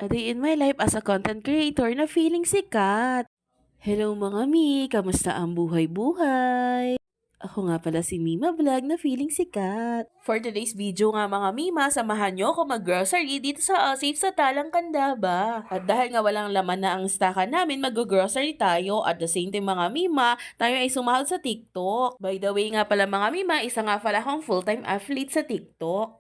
A day in my life as a content creator na feeling sikat. Hello mga mi, kamusta ang buhay-buhay? Ako nga pala si Mima Vlog na feeling sikat. For today's video nga mga Mima, samahan nyo ako mag-grocery dito sa Safe sa Talang Candaba. At dahil nga walang laman na ang stockan namin, mag-grocery tayo. At the same time mga Mima, tayo ay sumahod sa TikTok. By the way nga pala mga Mima, isa nga pala akong full-time athlete sa TikTok.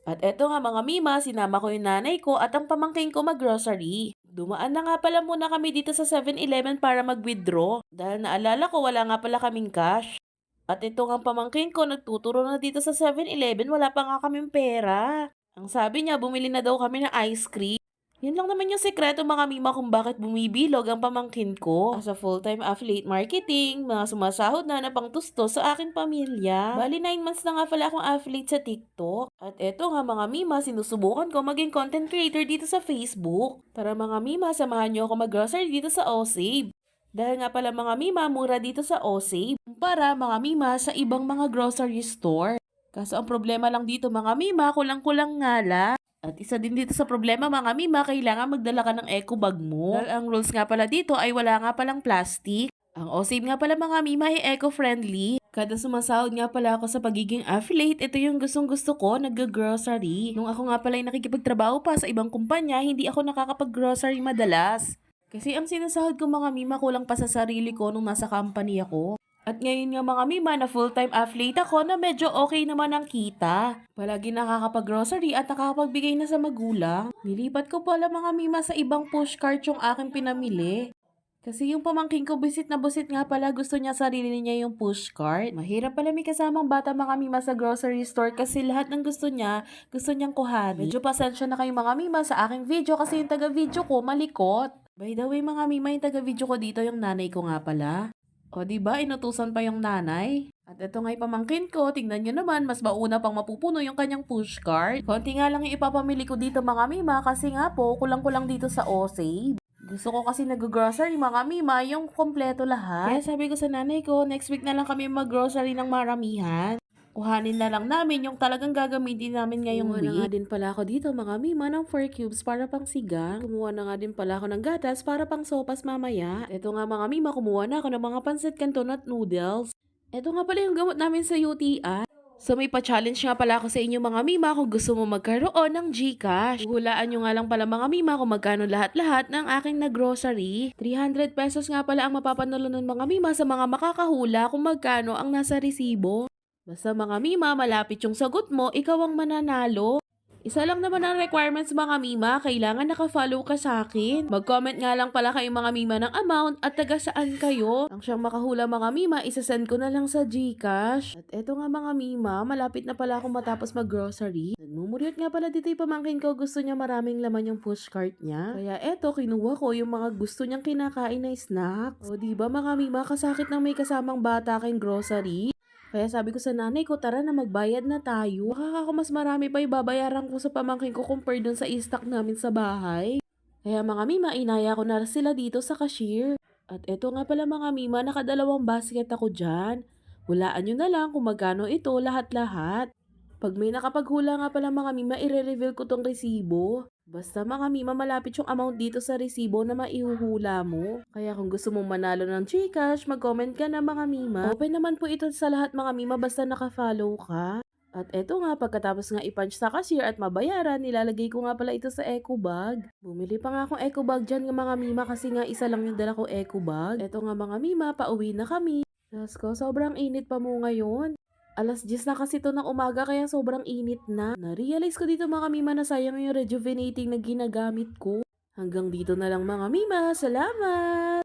At eto nga mga Mima, sinama ko yung nanay ko at ang pamangkin ko mag-grocery. Dumaan na nga pala muna kami dito sa 7-Eleven para mag-withdraw dahil naalala ko wala nga pala kaming cash. At ito nga pamangkin ko nagtuturo na dito sa 7-Eleven, wala pa nga kaming pera. Ang sabi niya bumili na daw kami ng ice cream. Yun lang naman yung sekreto mga Mima kung bakit bumibilog ang pamangkin ko. As a full-time affiliate marketing, mga sumasahod na pangtusto sa aking pamilya. Bali 9 months na nga pala akong affiliate sa TikTok. At eto nga mga Mima, sinusubukan ko maging content creator dito sa Facebook. Tara mga Mima, samahan niyo ako mag-grocery dito sa OSave. Dahil nga pala mga Mima, mura dito sa OSave para mga Mima sa ibang mga grocery store. Kaso ang problema lang dito mga Mima, kulang-kulang nga lang. At isa din dito sa problema mga Mima, kailangan magdala ka ng eco bag mo. Dahil ang rules nga pala dito ay wala nga palang plastic. Ang OSave nga pala mga Mima ay eco-friendly. Kada sumasahod nga pala ako sa pagiging affiliate, ito yung gustong gusto ko, nag-grocery. Nung ako nga pala ay nakikipagtrabaho pa sa ibang kumpanya, hindi ako nakakapag-grocery madalas. Kasi ang sinasahod ko mga Mima kulang pa sa sarili ko nung nasa company ako. At ngayon nga mga Mima na full-time affiliate ako na medyo okay naman ang kita. Palagi nakakapag-grocery at nakakapagbigay na sa magulang. Nilipat ko pala mga Mima sa ibang pushcart yung aking pinamili. Kasi yung pamangking ko busit na busit nga pala gusto niya sarili niya yung pushcart. Mahirap pala may kasamang bata mga Mima sa grocery store kasi lahat ng gusto niyang kuhanin. Medyo pasensya na kayo mga Mima sa aking video kasi yung taga-video ko malikot. By the way mga Mima, yung taga-video ko dito yung nanay ko nga pala. O diba, inutusan pa yung nanay. At ito nga yung pamangkin ko, tingnan nyo naman, mas mauna pang mapupuno yung kanyang pushcart. Konti nga lang yung ipapamili ko dito mga Mima kasi nga po, kulang-kulang dito sa OSave. Gusto ko kasi nag-grocery mga Mima, yung kompleto lahat. Kaya sabi ko sa nanay ko, next week na lang kami mag-grocery ng maramihan. Kuhanin na lang namin yung talagang gagamitin namin ngayong week. Kumuha na nga din pala ako dito mga Mima ng 4 cubes para pang sigang. Kumuha na nga din pala ako ng gatas para pang sopas mamaya. Ito nga mga Mima, kumuha na ako ng mga pancit canton at noodles. Ito nga pala yung gamot namin sa UTI. So may pa-challenge nga pala ako sa inyo mga Mima kung gusto mo magkaroon ng GCash. Hulaan nyo nga lang pala mga Mima kung magkano lahat-lahat ng aking na-grocery. 300 pesos nga pala ang mapapanalo ng mga Mima sa mga makakahula kung magkano ang nasa resibo. Basta mga Mima, malapit yung sagot mo, ikaw ang mananalo. Isa lang naman ang requirements mga Mima, kailangan naka-follow ka sa akin. Mag-comment nga lang pala kayo mga Mima ng amount at taga saan kayo. Ang siyang makahula mga Mima, isasend ko na lang sa GCash. At eto nga mga Mima, malapit na pala akong matapos mag-grocery. Nagmumuryot nga pala dito yung pamangkin ko, gusto niya maraming laman yung pushcart niya. Kaya eto, kinuha ko yung mga gusto niyang kinakain na snack. O diba mga Mima, kasakit ng may kasamang bata kayong grocery? Kaya sabi ko sa nanay ko, tara na magbayad na tayo. Baka mas marami pa ibabayaran ko sa pamangkin ko compare dun sa stock namin sa bahay. Kaya mga Mima, inaya ko na sila dito sa cashier. At eto nga pala mga Mima, nakadalawang basket ako dyan. Hulaan nyo na lang kung magkano ito lahat-lahat. Pag may nakapaghula nga pala mga Mima, i-reveal ko tong resibo. Basta mga Mima, malapit yung amount dito sa resibo na maihuhula mo. Kaya kung gusto mong manalo ng GCash, mag-comment ka na mga Mima. Open naman po ito sa lahat mga Mima basta naka-follow ka. At eto nga, pagkatapos nga i-punch sa cashier at mabayaran, nilalagay ko nga pala ito sa eco bag. Bumili pa nga akong eco bag dyan ng mga Mima kasi nga isa lang yung dala ko eco bag. Eto nga mga Mima, pauwi na kami. Diyos ko, sobrang init pa mo ngayon. 10:00 na kasi to ng umaga kaya sobrang init na. Na-realize ko dito mga Mima na sayang yung rejuvenating na ginagamit ko. Hanggang dito na lang mga Mima. Salamat!